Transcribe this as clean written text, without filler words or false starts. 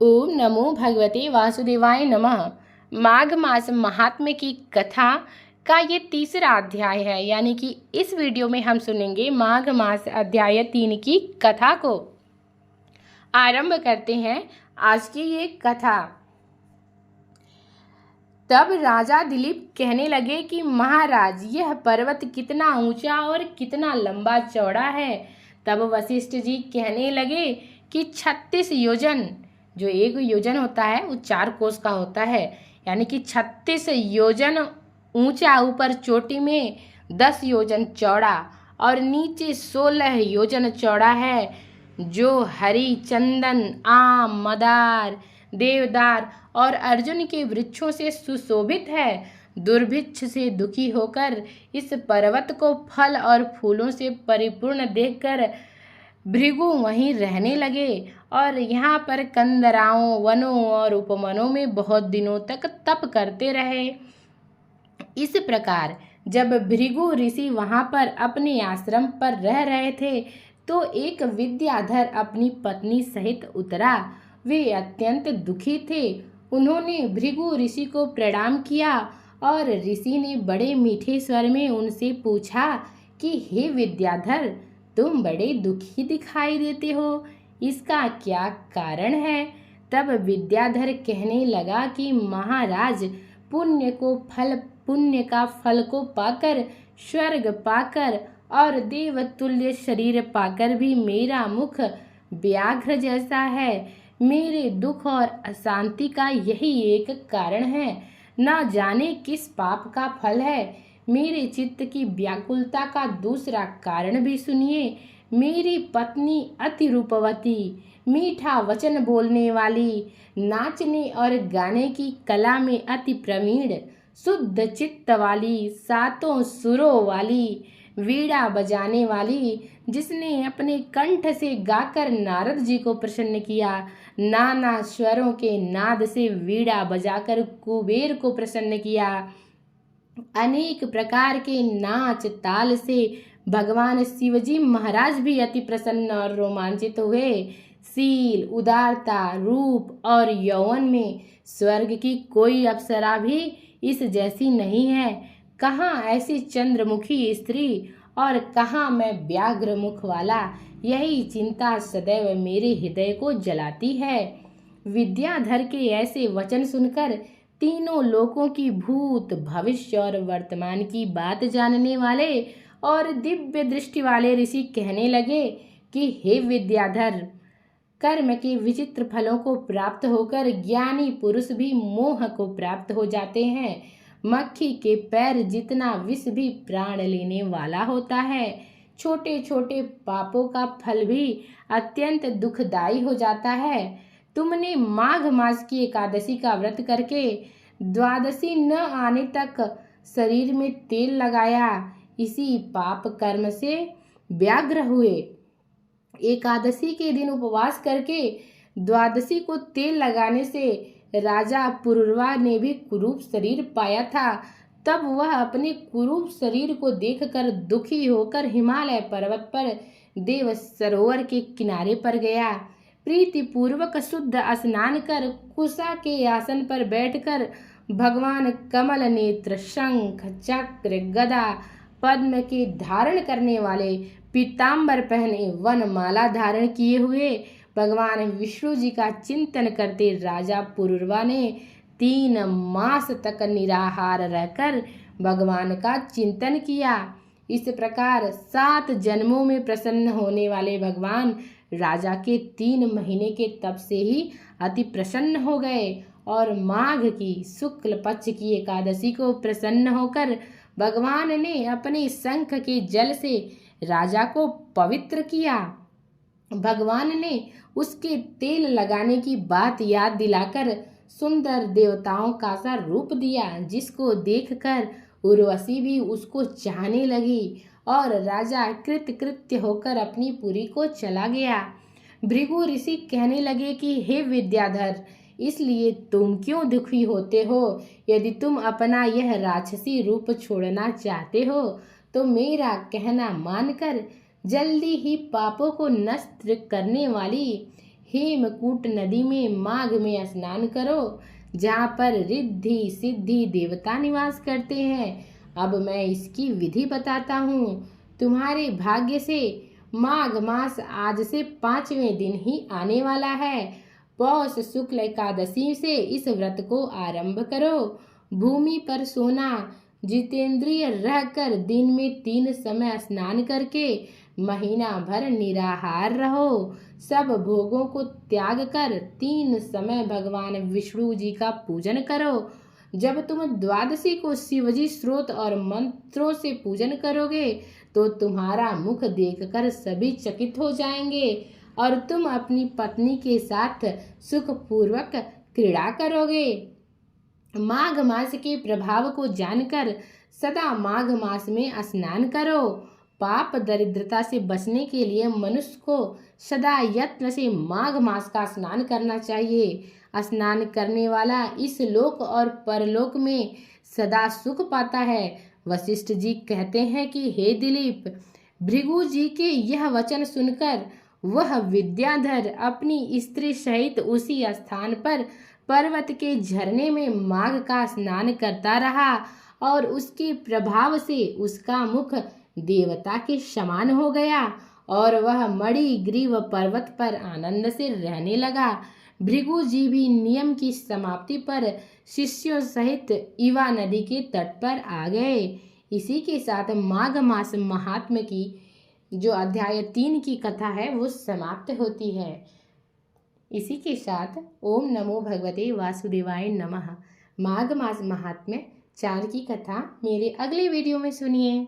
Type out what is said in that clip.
ओम नमो भगवते वासुदेवाय नमः। माघ मास महात्म्य की कथा का ये तीसरा अध्याय है, यानी कि इस वीडियो में हम सुनेंगे माघ मास अध्याय 3 की कथा को। आरंभ करते हैं आज की ये कथा। तब राजा दिलीप कहने लगे कि महाराज, यह पर्वत कितना ऊंचा और कितना लंबा चौड़ा है। तब वशिष्ठ जी कहने लगे कि 36 योजन, जो एक योजन होता है वो 4 कोस का होता है, यानी कि 36 योजन ऊंचा, ऊपर चोटी में 10 योजन चौड़ा और नीचे 16 योजन चौड़ा है, जो हरी, चंदन, आम, मदार, देवदार और अर्जुन के वृक्षों से सुशोभित है। दुर्भिक्ष से दुखी होकर इस पर्वत को फल और फूलों से परिपूर्ण देखकर भृगु वहीं रहने लगे और यहाँ पर कंदराओं, वनों और उपवनों में बहुत दिनों तक तप करते रहे। इस प्रकार जब भृगु ऋषि वहाँ पर अपने आश्रम पर रह रहे थे तो एक विद्याधर अपनी पत्नी सहित उतरा। वे अत्यंत दुखी थे। उन्होंने भृगु ऋषि को प्रणाम किया और ऋषि ने बड़े मीठे स्वर में उनसे पूछा कि हे विद्याधर, तुम बड़े दुखी दिखाई देते हो, इसका क्या कारण है? तब विद्याधर कहने लगा कि महाराज, पुण्य का फल को पाकर, स्वर्ग पाकर और देवतुल्य शरीर पाकर भी मेरा मुख व्याघ्र जैसा है। मेरे दुख और अशांति का यही एक कारण है। न जाने किस पाप का फल है। मेरे चित्त की व्याकुलता का दूसरा कारण भी सुनिए। मेरी पत्नी अति रूपवती, मीठा वचन बोलने वाली, नाचने और गाने की कला में अति प्रवीण, शुद्ध चित्त वाली, 7 सुरों वाली, वीणा बजाने वाली, जिसने अपने कंठ से गाकर नारद जी को प्रसन्न किया, नाना स्वरों के नाद से वीणा बजाकर कुबेर को प्रसन्न किया, अनेक प्रकार के नाच ताल से भगवान शिवजी महाराज भी अति प्रसन्न और रोमांचित हुए। शील, उदारता, रूप और यौवन में स्वर्ग की कोई अप्सरा भी इस जैसी नहीं है। कहाँ ऐसी चंद्रमुखी स्त्री और कहाँ मैं व्याघ्र मुख वाला, यही चिंता सदैव मेरे हृदय को जलाती है। विद्याधर के ऐसे वचन सुनकर तीनों लोकों की भूत, भविष्य और वर्तमान की बात जानने वाले और दिव्य दृष्टि वाले ऋषि कहने लगे कि हे विद्याधर, कर्म के विचित्र फलों को प्राप्त होकर ज्ञानी पुरुष भी मोह को प्राप्त हो जाते हैं। मक्खी के पैर जितना विष भी प्राण लेने वाला होता है। छोटे छोटे पापों का फल भी अत्यंत दुखदायी हो जाता है। तुमने माघ मास की एकादशी का व्रत करके द्वादशी न आने तक शरीर में तेल लगाया, इसी पाप कर्म से व्याघ्र हुए। एकादशी के दिन उपवास करके द्वादशी को तेल लगाने से राजा पुरुरवा ने भी कुरूप शरीर पाया था। तब वह अपने कुरूप शरीर को देखकर दुखी होकर हिमालय पर्वत पर देव सरोवर के किनारे पर गया। प्रीति पूर्वक शुद्ध स्नान कर कुशा के आसन पर बैठकर भगवान कमल नेत्र, शंख, चक्र, गदा, पद्म के धारण करने वाले, पीताम्बर पहने, वनमाला धारण किए हुए भगवान विष्णु जी का चिंतन करते राजा पुरुरवा ने 3 मास तक निराहार रहकर भगवान का चिंतन किया। इस प्रकार 7 जन्मों में प्रसन्न होने वाले भगवान राजा के 3 महीने के तप से ही अति प्रसन्न हो गए और माघ की शुक्ल पक्ष की एकादशी को प्रसन्न होकर भगवान ने अपने शंख के जल से राजा को पवित्र किया। भगवान ने उसके तेल लगाने की बात याद दिलाकर सुंदर देवताओं का सा रूप दिया, जिसको देखकर उर्वशी भी उसको चाहने लगी और राजा कृतकृत्य होकर अपनी पुरी को चला गया। भृगु ऋषि कहने लगे कि हे विद्याधर, इसलिए तुम क्यों दुखी होते हो? यदि तुम अपना यह राक्षसी रूप छोड़ना चाहते हो तो मेरा कहना मानकर जल्दी ही पापों को नष्ट करने वाली हेमकूट नदी में माघ में स्नान करो, जहाँ पर रिद्धि सिद्धि देवता निवास करते हैं। अब मैं इसकी विधि बताता हूँ। तुम्हारे भाग्य से माघ मास आज से 5वें दिन ही आने वाला है। पौष शुक्ल एकादशी से इस व्रत को आरंभ करो। भूमि पर सोना, जितेंद्रिय रहकर दिन में 3 समय स्नान करके महीना भर निराहार रहो। सब भोगों को त्याग कर 3 समय भगवान विष्णु जी का पूजन करो। जब तुम द्वादशी को शिवजी स्रोत और मंत्रों से पूजन करोगे तो तुम्हारा मुख देखकर सभी चकित हो जाएंगे और तुम अपनी पत्नी के साथ सुखपूर्वक क्रीड़ा करोगे। माघ मास के प्रभाव को जानकर सदा माघ मास में स्नान करो। पाप दरिद्रता से बचने के लिए मनुष्य को सदा यत्न से माघ मास का स्नान करना चाहिए। स्नान करने वाला इस लोक और परलोक में सदा सुख पाता है। वशिष्ठ जी कहते हैं कि हे दिलीप, भृगु जी के यह वचन सुनकर वह विद्याधर अपनी स्त्री सहित उसी स्थान पर पर्वत के झरने में माघ का स्नान करता रहा और उसके प्रभाव से उसका मुख देवता के समान हो गया और वह मणिग्रीव पर्वत पर आनंद से रहने लगा। भृगु जी भी नियम की समाप्ति पर शिष्यों सहित इवा नदी के तट पर आ गए। इसी के साथ माघ मास महात्म्य की जो अध्याय 3 की कथा है वो समाप्त होती है। इसी के साथ ओम नमो भगवते वासुदेवाय नमः। माघ मास महात्म्य 4 की कथा मेरे अगले वीडियो में सुनिए।